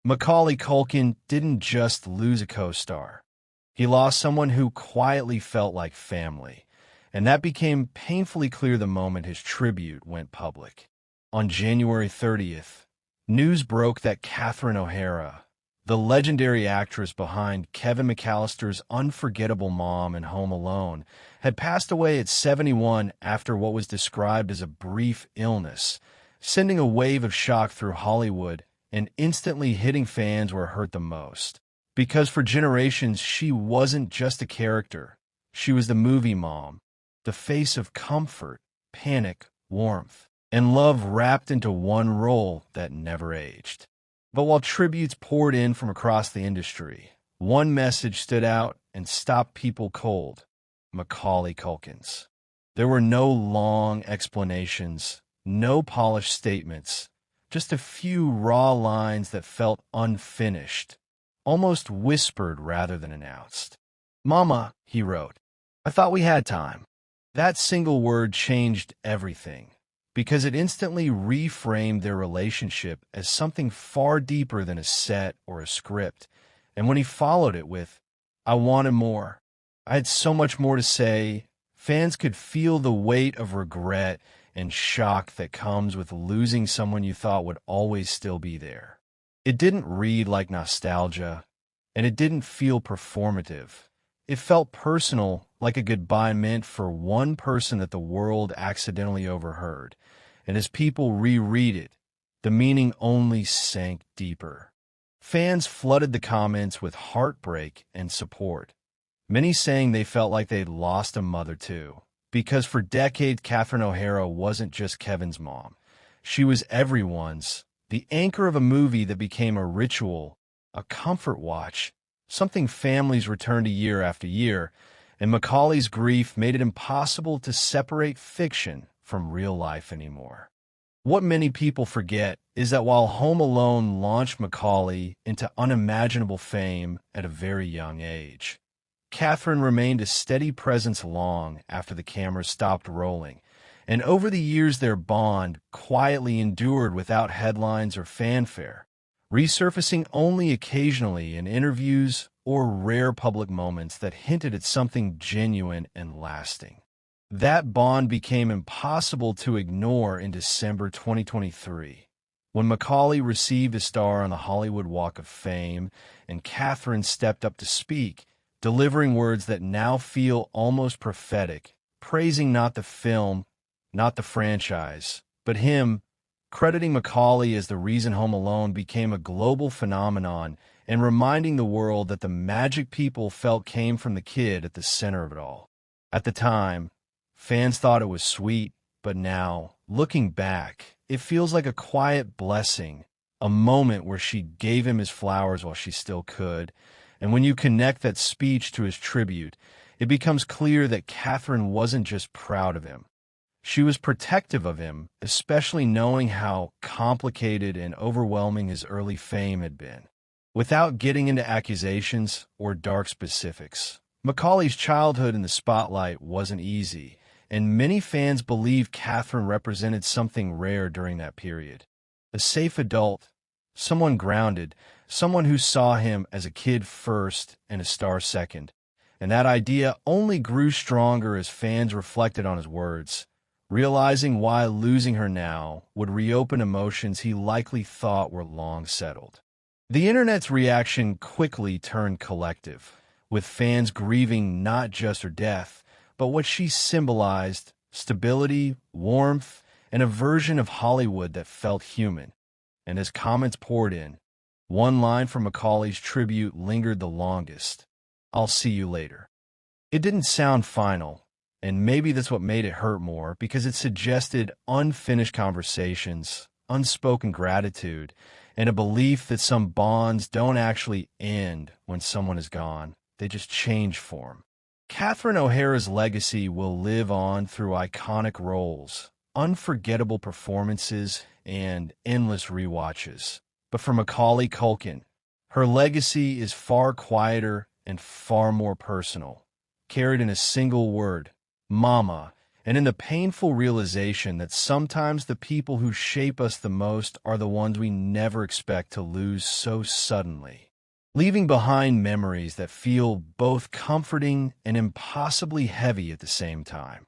Macaulay Culkin didn't just lose a co-star. He lost someone who quietly felt like family, and that became painfully clear the moment his tribute went public. On January 30th, news broke that Catherine O'Hara, the legendary actress behind Kevin McAllister's unforgettable mom in Home Alone, had passed away at 71 after what was described as a brief illness, sending a wave of shock through Hollywood and instantly hitting fans where it hurt the most. Because for generations, she wasn't just a character. She was the movie mom, the face of comfort, panic, warmth, and love wrapped into one role that never aged. But while tributes poured in from across the industry, one message stood out and stopped people cold: Macaulay Culkin's. There were no long explanations, no polished statements, just a few raw lines that felt unfinished, almost whispered rather than announced. "Mama," he wrote, "I thought we had time." That single word changed everything, because it instantly reframed their relationship as something far deeper than a set or a script. And when he followed it with, "I wanted more. I had so much more to say," fans could feel the weight of regret and shock that comes with losing someone you thought would always still be there. It didn't read like nostalgia, and it didn't feel performative. It felt personal, like a goodbye meant for one person that the world accidentally overheard. And as people reread it, the meaning only sank deeper. Fans flooded the comments with heartbreak and support, many saying they felt like they'd lost a mother too. Because for decades, Catherine O'Hara wasn't just Kevin's mom. She was everyone's, the anchor of a movie that became a ritual, a comfort watch, something families returned to year after year, and Macaulay's grief made it impossible to separate fiction from real life anymore. What many people forget is that while Home Alone launched Macaulay into unimaginable fame at a very young age, Catherine remained a steady presence long after the cameras stopped rolling, and over the years their bond quietly endured without headlines or fanfare, resurfacing only occasionally in interviews or rare public moments that hinted at something genuine and lasting. That bond became impossible to ignore in December 2023, when Macaulay received a star on the Hollywood Walk of Fame and Catherine stepped up to speak, delivering words that now feel almost prophetic, praising not the film, not the franchise, but him, crediting Macaulay as the reason Home Alone became a global phenomenon and reminding the world that the magic people felt came from the kid at the center of it all. At the time, fans thought it was sweet, but now, looking back, it feels like a quiet blessing, a moment where she gave him his flowers while she still could. And when you connect that speech to his tribute, it becomes clear that Catherine wasn't just proud of him. She was protective of him, especially knowing how complicated and overwhelming his early fame had been. Without getting into accusations or dark specifics, Macaulay's childhood in the spotlight wasn't easy, and many fans believe Catherine represented something rare during that period. A safe adult, someone grounded, someone who saw him as a kid first and a star second. And that idea only grew stronger as fans reflected on his words, realizing why losing her now would reopen emotions he likely thought were long settled. The internet's reaction quickly turned collective, with fans grieving not just her death, but what she symbolized: stability, warmth, and a version of Hollywood that felt human. And as comments poured in, one line from Macaulay's tribute lingered the longest: "I'll see you later." It didn't sound final, and maybe that's what made it hurt more, because it suggested unfinished conversations, unspoken gratitude, and a belief that some bonds don't actually end when someone is gone. They just change form. Catherine O'Hara's legacy will live on through iconic roles, unforgettable performances, and endless rewatches. But for Macaulay Culkin, her legacy is far quieter and far more personal, carried in a single word: Mama, and in the painful realization that sometimes the people who shape us the most are the ones we never expect to lose so suddenly, leaving behind memories that feel both comforting and impossibly heavy at the same time.